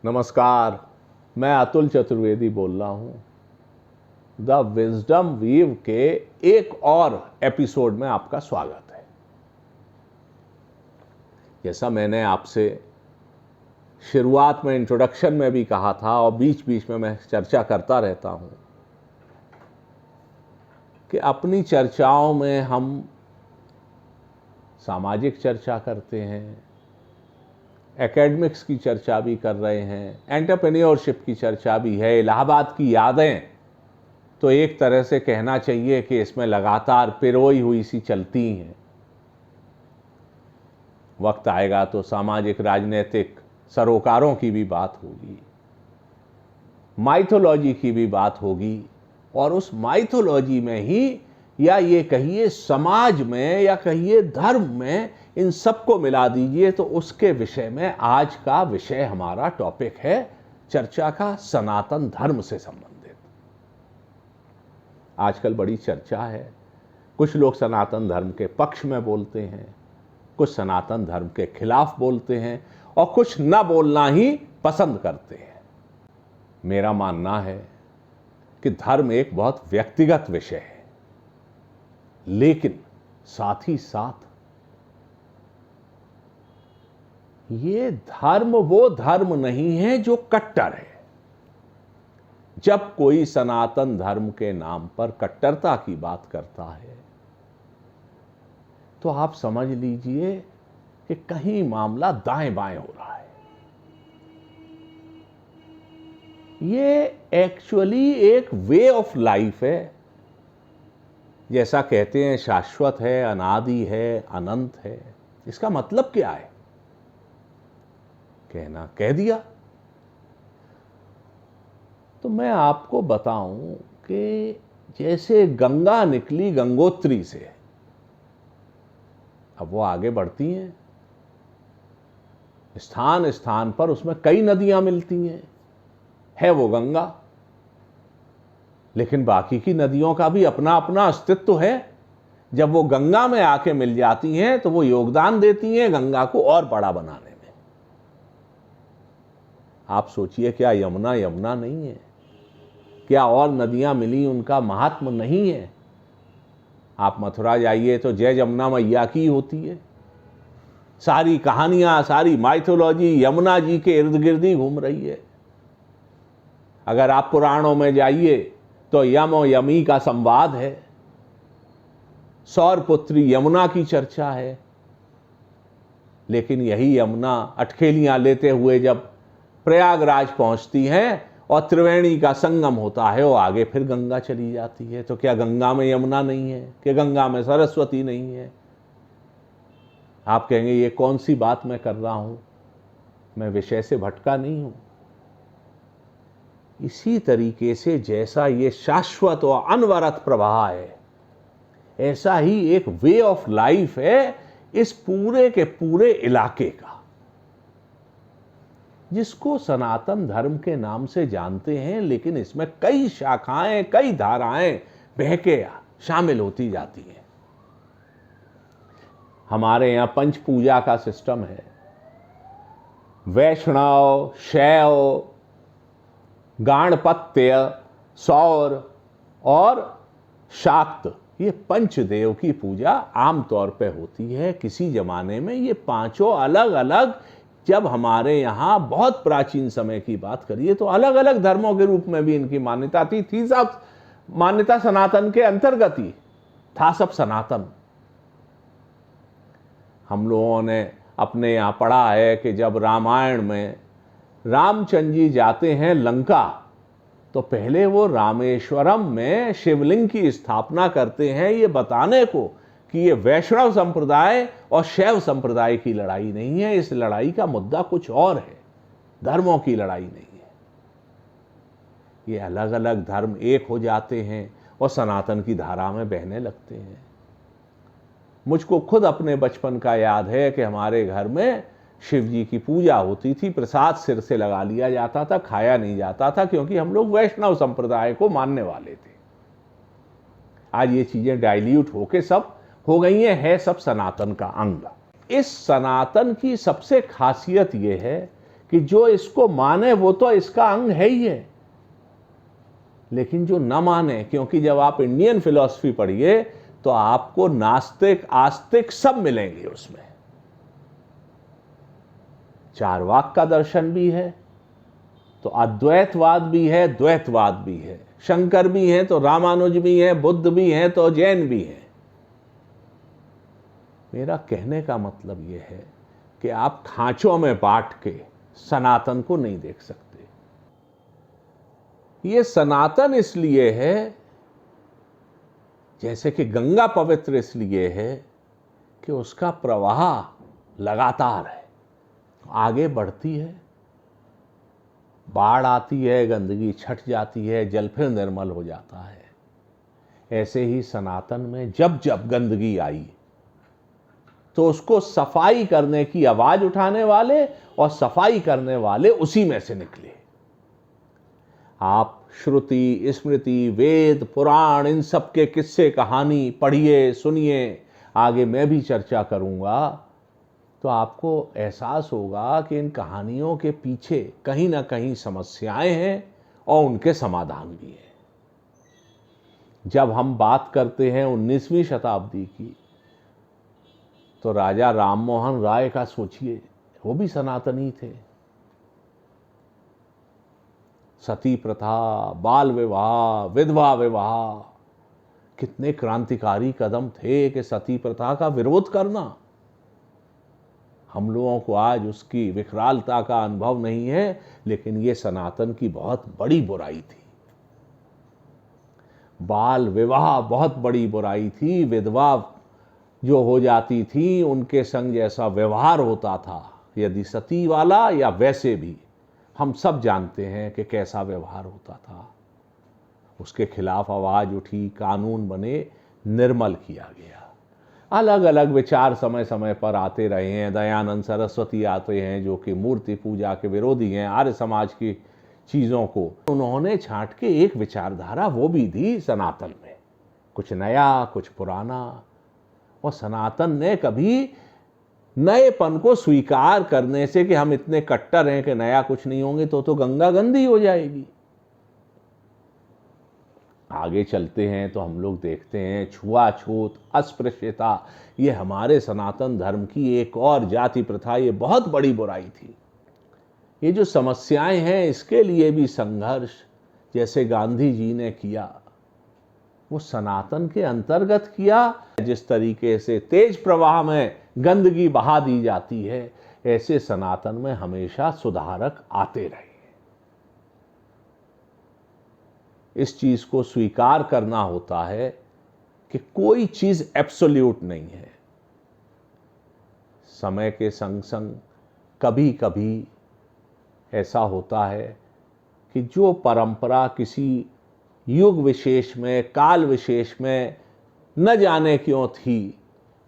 नमस्कार, मैं अतुल चतुर्वेदी बोल रहा हूँ। द विजडम वीव के एक और एपिसोड में आपका स्वागत है। जैसा मैंने आपसे शुरुआत में इंट्रोडक्शन में भी कहा था और बीच बीच में मैं चर्चा करता रहता हूँ कि अपनी चर्चाओं में हम सामाजिक चर्चा करते हैं, एकेडमिक्स की चर्चा भी कर रहे हैं, एंटरप्रेन्योरशिप की चर्चा भी है, इलाहाबाद की यादें तो एक तरह से कहना चाहिए कि इसमें लगातार पिरोई हुई सी चलती हैं। वक्त आएगा तो सामाजिक राजनीतिक सरोकारों की भी बात होगी, माइथोलॉजी की भी बात होगी, और उस माइथोलॉजी में ही या ये कहिए समाज में या कहिए धर्म में, इन सबको मिला दीजिए तो उसके विषय में आज का विषय हमारा टॉपिक है चर्चा का, सनातन धर्म से संबंधित। आजकल बड़ी चर्चा है, कुछ लोग सनातन धर्म के पक्ष में बोलते हैं, कुछ सनातन धर्म के खिलाफ बोलते हैं और कुछ न बोलना ही पसंद करते हैं। मेरा मानना है कि धर्म एक बहुत व्यक्तिगत विषय है, लेकिन साथ ही साथ ये धर्म वो धर्म नहीं है जो कट्टर है। जब कोई सनातन धर्म के नाम पर कट्टरता की बात करता है तो आप समझ लीजिए कि कहीं मामला दाएं बाएं हो रहा है। ये एक्चुअली एक वे ऑफ लाइफ है। जैसा कहते हैं शाश्वत है, अनादि है, अनंत है। इसका मतलब क्या है? कहना कह दिया। तो मैं आपको बताऊं कि जैसे गंगा निकली गंगोत्री से, अब वो आगे बढ़ती हैं, स्थान स्थान पर उसमें कई नदियां मिलती हैं, है वो गंगा, लेकिन बाकी की नदियों का भी अपना अपना अस्तित्व है। जब वो गंगा में आके मिल जाती हैं तो वो योगदान देती हैं गंगा को और बड़ा बनाने में। आप सोचिए, क्या यमुना यमुना नहीं है? क्या और नदियां मिली उनका महात्म नहीं है? आप मथुरा जाइए तो जय यमुना मैया की होती है। सारी कहानियां, सारी माइथोलॉजी यमुना जी के इर्द गिर्द ही घूम रही है। अगर आप पुराणों में जाइए तो यम और यमी का संवाद है, सौरपुत्री यमुना की चर्चा है। लेकिन यही यमुना अटखेलियां लेते हुए जब प्रयागराज पहुंचती हैं और त्रिवेणी का संगम होता है, वो आगे फिर गंगा चली जाती है। तो क्या गंगा में यमुना नहीं है? कि गंगा में सरस्वती नहीं है? आप कहेंगे ये कौन सी बात मैं कर रहा हूं, मैं विषय से भटका नहीं हूं। इसी तरीके से जैसा ये शाश्वत और अनवरत प्रवाह है, ऐसा ही एक वे ऑफ लाइफ है इस पूरे के पूरे इलाके का, जिसको सनातन धर्म के नाम से जानते हैं। लेकिन इसमें कई शाखाएं, कई धाराएं बह के शामिल होती जाती हैं। हमारे यहां पंच पूजा का सिस्टम है। वैष्णव, शैव, गाणपत्य, सौर और शाक्त, ये पंचदेव की पूजा आमतौर पे होती है। किसी जमाने में ये पांचों अलग अलग, जब हमारे यहाँ बहुत प्राचीन समय की बात करिए तो अलग अलग धर्मों के रूप में भी इनकी मान्यता थी सब मान्यता सनातन के अंतर्गत ही था, सब सनातन। हम लोगों ने अपने यहाँ पढ़ा है कि जब रामायण में रामचंद्र जी जाते हैं लंका, तो पहले वो रामेश्वरम में शिवलिंग की स्थापना करते हैं, ये बताने को कि ये वैष्णव संप्रदाय और शैव संप्रदाय की लड़ाई नहीं है। इस लड़ाई का मुद्दा कुछ और है, धर्मों की लड़ाई नहीं है। ये अलग अलग धर्म एक हो जाते हैं और सनातन की धारा में बहने लगते हैं। मुझको खुद अपने बचपन का याद है कि हमारे घर में शिव जी की पूजा होती थी, प्रसाद सिर से लगा लिया जाता था, खाया नहीं जाता था, क्योंकि हम लोग वैष्णव संप्रदाय को मानने वाले थे। आज ये चीजें डाइल्यूट होके सब हो गई हैं, है सब सनातन का अंग। इस सनातन की सबसे खासियत यह है कि जो इसको माने वो तो इसका अंग है ही है, लेकिन जो न माने, क्योंकि जब आप इंडियन फिलॉसफी पढ़िए तो आपको नास्तिक आस्तिक सब मिलेंगे उसमें। चारवाक का दर्शन भी है तो अद्वैतवाद भी है, द्वैतवाद भी है, शंकर भी हैं तो रामानुज भी हैं, बुद्ध भी हैं तो जैन भी हैं। मेरा कहने का मतलब यह है कि आप खांचों में बांट के सनातन को नहीं देख सकते। ये सनातन इसलिए है, जैसे कि गंगा पवित्र इसलिए है कि उसका प्रवाह लगातार है, आगे बढ़ती है, बाढ़ आती है, गंदगी छट जाती है, जल फिर निर्मल हो जाता है। ऐसे ही सनातन में जब जब गंदगी आई तो उसको सफाई करने की आवाज उठाने वाले और सफाई करने वाले उसी में से निकले। आप श्रुति, स्मृति, वेद, पुराण, इन सब के किस्से कहानी पढ़िए, सुनिए, आगे मैं भी चर्चा करूंगा, तो आपको एहसास होगा कि इन कहानियों के पीछे कहीं ना कहीं समस्याएं हैं और उनके समाधान भी हैं। जब हम बात करते हैं 19वीं शताब्दी की, तो राजा राममोहन राय का सोचिए, वो भी सनातनी थे। सती प्रथा, बाल विवाह, विधवा विवाह, कितने क्रांतिकारी कदम थे कि सती प्रथा का विरोध करना। हम लोगों को आज उसकी विकरालता का अनुभव नहीं है, लेकिन ये सनातन की बहुत बड़ी बुराई थी। बाल विवाह बहुत बड़ी बुराई थी। विधवा जो हो जाती थी, उनके संग जैसा व्यवहार होता था, यदि सती वाला या वैसे भी, हम सब जानते हैं कि कैसा व्यवहार होता था। उसके खिलाफ आवाज उठी, कानून बने, निर्मल किया गया। अलग अलग विचार समय समय पर आते रहे हैं। दयानंद सरस्वती आते हैं जो कि मूर्ति पूजा के विरोधी हैं, आर्य समाज की चीज़ों को उन्होंने छांट के एक विचारधारा वो भी दी सनातन में, कुछ नया कुछ पुराना। और सनातन ने कभी नएपन को स्वीकार करने से कि हम इतने कट्टर हैं कि नया कुछ नहीं होंगे तो गंगा गंदी हो जाएगी। आगे चलते हैं तो हम लोग देखते हैं छुआछूत, अस्पृश्यता, ये हमारे सनातन धर्म की एक और जाति प्रथा, ये बहुत बड़ी बुराई थी। ये जो समस्याएं हैं, इसके लिए भी संघर्ष जैसे गांधी जी ने किया, वो सनातन के अंतर्गत किया। जिस तरीके से तेज प्रवाह में गंदगी बहा दी जाती है, ऐसे सनातन में हमेशा सुधारक आते रहे। इस चीज को स्वीकार करना होता है कि कोई चीज एब्सोल्यूट नहीं है। समय के संग संग कभी कभी ऐसा होता है कि जो परंपरा किसी युग विशेष में, काल विशेष में न जाने क्यों थी,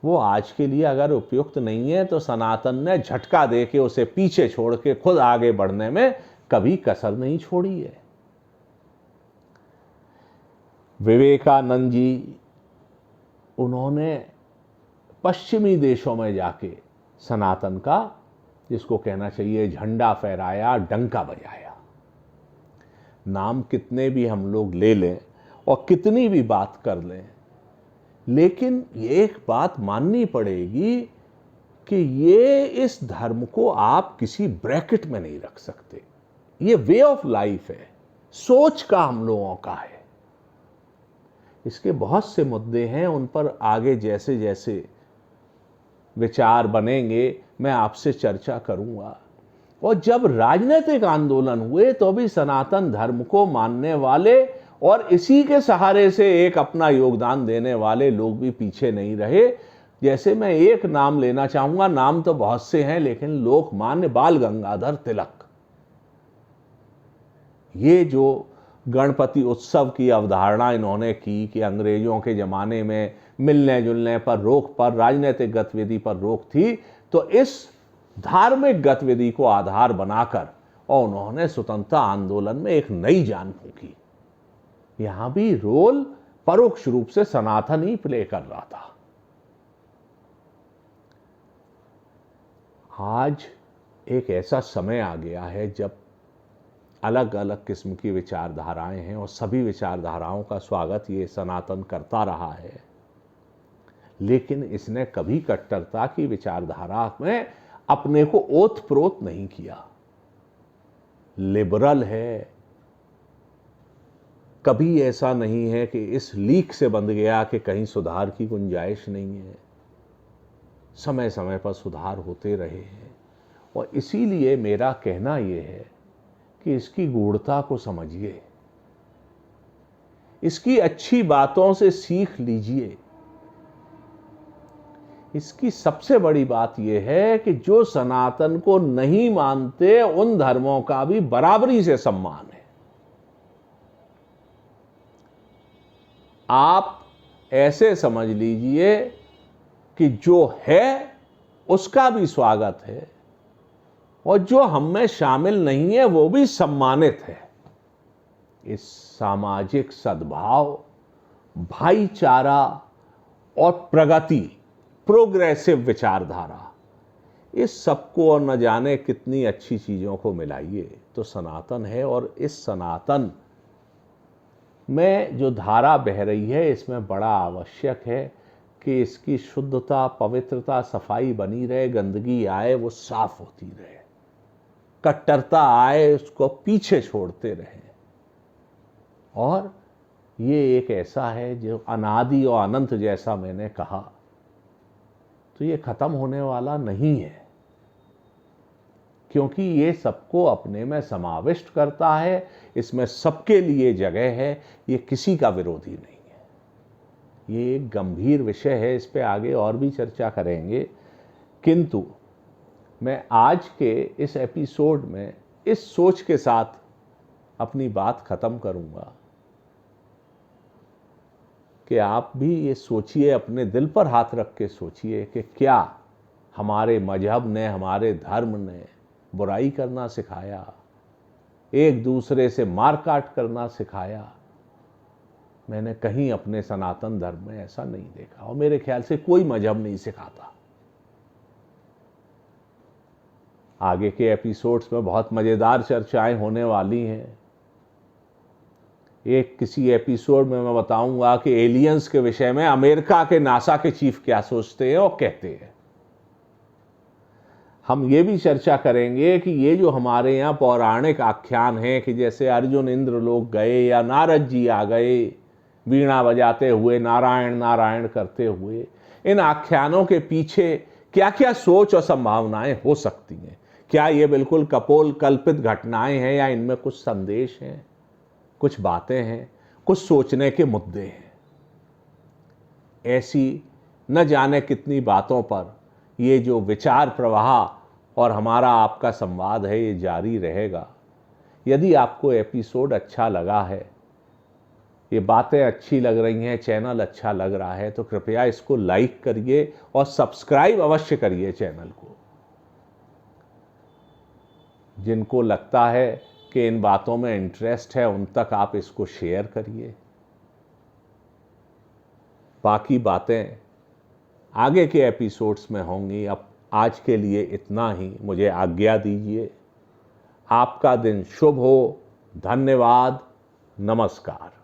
वो आज के लिए अगर उपयुक्त नहीं है, तो सनातन ने झटका दे के उसे पीछे छोड़ के खुद आगे बढ़ने में कभी कसर नहीं छोड़ी है। विवेकानंद जी, उन्होंने पश्चिमी देशों में जाके सनातन का, जिसको कहना चाहिए, झंडा फहराया, डंका बजाया। नाम कितने भी हम लोग ले लें और कितनी भी बात कर लें, लेकिन एक बात माननी पड़ेगी कि ये इस धर्म को आप किसी ब्रैकेट में नहीं रख सकते। ये वे ऑफ लाइफ है, सोच का हम लोगों का है। इसके बहुत से मुद्दे हैं, उन पर आगे जैसे जैसे विचार बनेंगे मैं आपसे चर्चा करूंगा। और जब राजनीतिक आंदोलन हुए तो भी सनातन धर्म को मानने वाले और इसी के सहारे से एक अपना योगदान देने वाले लोग भी पीछे नहीं रहे। जैसे मैं एक नाम लेना चाहूंगा, नाम तो बहुत से हैं, लेकिन लोकमान्य बाल गंगाधर तिलक। ये जो गणपति उत्सव की अवधारणा इन्होंने की कि अंग्रेजों के जमाने में मिलने जुलने पर रोक, पर राजनीतिक गतिविधि पर रोक थी, तो इस धार्मिक गतिविधि को आधार बनाकर और उन्होंने स्वतंत्रता आंदोलन में एक नई जान फूंकी। यहां भी रोल परोक्ष रूप से सनातन ही प्ले कर रहा था। आज एक ऐसा समय आ गया है जब अलग अलग किस्म की विचारधाराएं हैं और सभी विचारधाराओं का स्वागत ये सनातन करता रहा है, लेकिन इसने कभी कट्टरता की विचारधारा में अपने को ओत प्रोत नहीं किया। लिबरल है, कभी ऐसा नहीं है कि इस लीक से बंध गया कि कहीं सुधार की गुंजाइश नहीं है। समय समय पर सुधार होते रहे हैं और इसीलिए मेरा कहना यह है कि इसकी गूढ़ता को समझिए, इसकी अच्छी बातों से सीख लीजिए। इसकी सबसे बड़ी बात यह है कि जो सनातन को नहीं मानते उन धर्मों का भी बराबरी से सम्मान है। आप ऐसे समझ लीजिए कि जो है उसका भी स्वागत है और जो हम में शामिल नहीं है वो भी सम्मानित है। इस सामाजिक सद्भाव, भाईचारा और प्रगति, प्रोग्रेसिव विचारधारा, इस सबको और न जाने कितनी अच्छी चीजों को मिलाइए तो सनातन है। और इस सनातन में जो धारा बह रही है इसमें बड़ा आवश्यक है कि इसकी शुद्धता, पवित्रता, सफाई बनी रहे, गंदगी आए वो साफ होती रहे, कट्टरता आए उसको पीछे छोड़ते रहे। और ये एक ऐसा है जो अनादि और अनंत, जैसा मैंने कहा, तो ये खत्म होने वाला नहीं है, क्योंकि ये सबको अपने में समाविष्ट करता है। इसमें सबके लिए जगह है, ये किसी का विरोधी नहीं है। ये एक गंभीर विषय है, इस पे आगे और भी चर्चा करेंगे, किंतु मैं आज के इस एपिसोड में इस सोच के साथ अपनी बात खत्म करूंगा कि आप भी ये सोचिए, अपने दिल पर हाथ रख के सोचिए कि क्या हमारे मजहब ने, हमारे धर्म ने बुराई करना सिखाया, एक दूसरे से मारकाट करना सिखाया? मैंने कहीं अपने सनातन धर्म में ऐसा नहीं देखा और मेरे ख्याल से कोई मजहब नहीं सिखाता। आगे के एपिसोड्स में बहुत मजेदार चर्चाएं होने वाली हैं। एक किसी एपिसोड में मैं बताऊंगा कि एलियंस के विषय में अमेरिका के नासा के चीफ क्या सोचते हैं और कहते हैं। हम ये भी चर्चा करेंगे कि ये जो हमारे यहाँ पौराणिक आख्यान हैं कि जैसे अर्जुन इंद्र लोग गए या नारद जी आ गए वीणा बजाते हुए, नारायण नारायण करते हुए, इन आख्यानों के पीछे क्या क्या सोच और संभावनाएं हो सकती हैं? क्या ये बिल्कुल कपोल कल्पित घटनाएं हैं या इनमें कुछ संदेश हैं, कुछ बातें हैं, कुछ सोचने के मुद्दे हैं? ऐसी न जाने कितनी बातों पर ये जो विचार प्रवाह और हमारा आपका संवाद है ये जारी रहेगा। यदि आपको एपिसोड अच्छा लगा है, ये बातें अच्छी लग रही हैं, चैनल अच्छा लग रहा है, तो कृपया इसको लाइक करिए और सब्सक्राइब अवश्य करिए चैनल को। जिनको लगता है कि इन बातों में इंटरेस्ट है उन तक आप इसको शेयर करिए। बाकी बातें आगे के एपिसोड्स में होंगी। अब आज के लिए इतना ही, मुझे आज्ञा दीजिए। आपका दिन शुभ हो। धन्यवाद। नमस्कार।